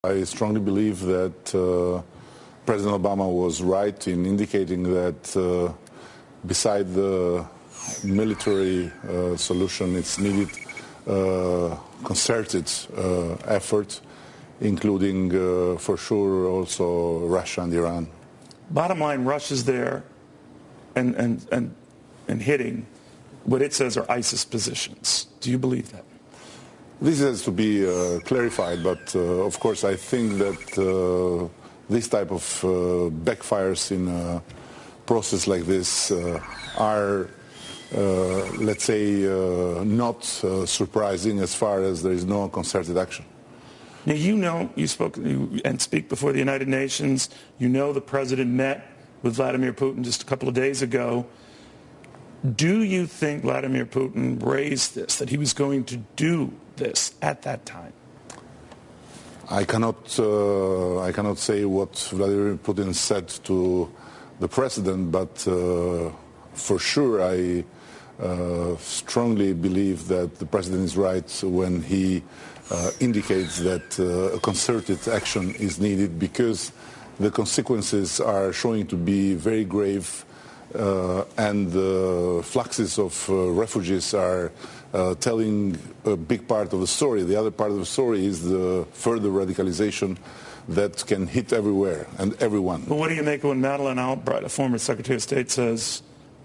I strongly believe that President Obama was right in indicating that beside the military solution, it's needed concerted effort, including for sure also Russia and Iran. Bottom line, Russia's there and hitting what it says are ISIS positions. Do you believe that? This has to be clarified, but of course I think that this type of backfires in a process like this are, let's say, not surprising as far as there is no concerted action. Now, you know, you spoke and speak before the United Nations. You know the president met with Vladimir Putin just a couple of days ago. Do you think Vladimir Putin raised this, that he was going to do this at that time? I cannot say what Vladimir Putin said to the president, but for sure I strongly believe that the president is right when he indicates that a concerted action is needed, because the consequences are showing to be very grave, and the fluxes of refugees are telling a big part of the story. The other part of the story is the further radicalization that can hit everywhere and everyone. But what do you make when Madeleine Albright, a former Secretary of State, says,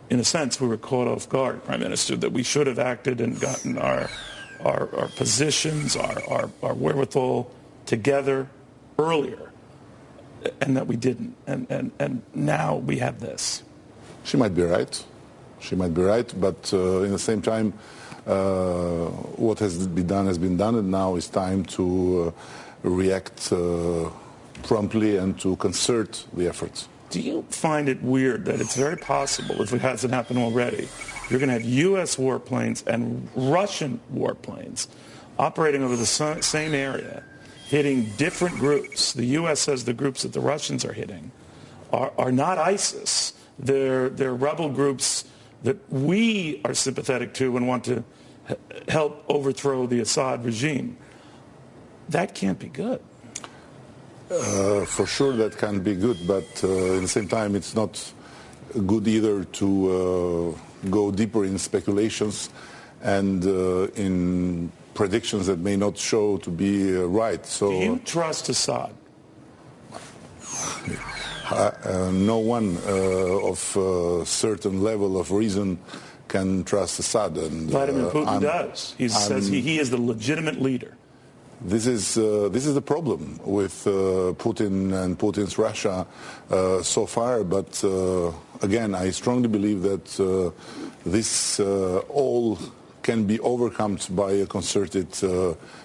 in a sense, we were caught off guard, Prime Minister, that we should have acted and gotten our positions, our wherewithal together earlier, and that we didn't, and now we have this? She might be right. She might be right, but in the same time, what has been done, and now it's time to react promptly and to concert the efforts. Do you find it weird that it's very possible, if it hasn't happened already, you're going to have U.S. warplanes and Russian warplanes operating over the same area, hitting different groups? The U.S. says the groups that the Russians are hitting are not ISIS. They're rebel groups that we are sympathetic to and want to help overthrow the Assad regime. That can't be good. For sure that can be good, but at the same time it's not good either to go deeper in speculations and in predictions that may not show to be right. So, do you trust Assad? No one of a certain level of reason can trust Assad. And Vladimir Putin does. He says he is the legitimate leader. This is the problem with Putin and Putin's Russia so far. But again, I strongly believe that this all can be overcome by a concerted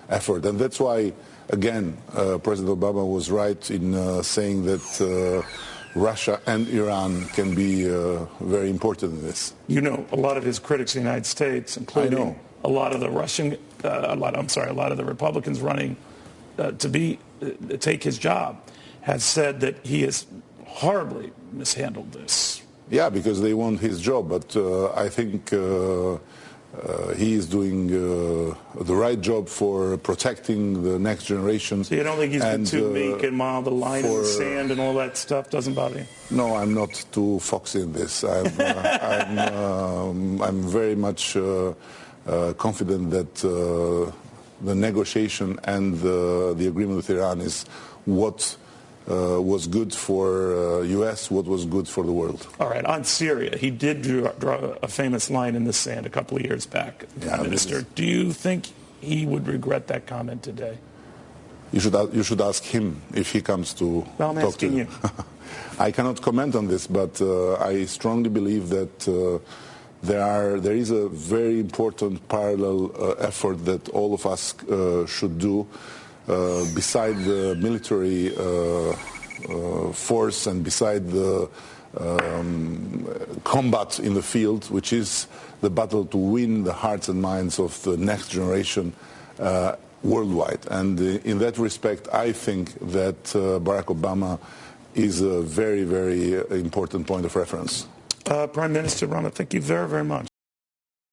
effort, and that's why, again, President Obama was right in saying that Russia and Iran can be very important in this. You know, a lot of his critics in the United States, including a lot of the a lot of the Republicans running to take his job, have said that he has horribly mishandled this. Yeah, because they want his job, but I think he is doing the right job for protecting the next generation. So you don't think he's been too meek and mild, the line in the sand and all that stuff doesn't bother you? No, I'm not too foxy in this. I'm very much confident that the negotiation and the agreement with Iran is what was good for U.S., what was good for the world. All right, on Syria, he did draw a famous line in the sand a couple of years back, Prime Minister. Do you think he would regret that comment today? You should ask him if he comes to talk to you. I cannot comment on this, but I strongly believe that there is a very important parallel effort that all of us should do beside the military force and beside the combat in the field, which is the battle to win the hearts and minds of the next generation worldwide. And in that respect, I think that Barack Obama is a very, very important point of reference. Prime Minister Rama, thank you very, very much.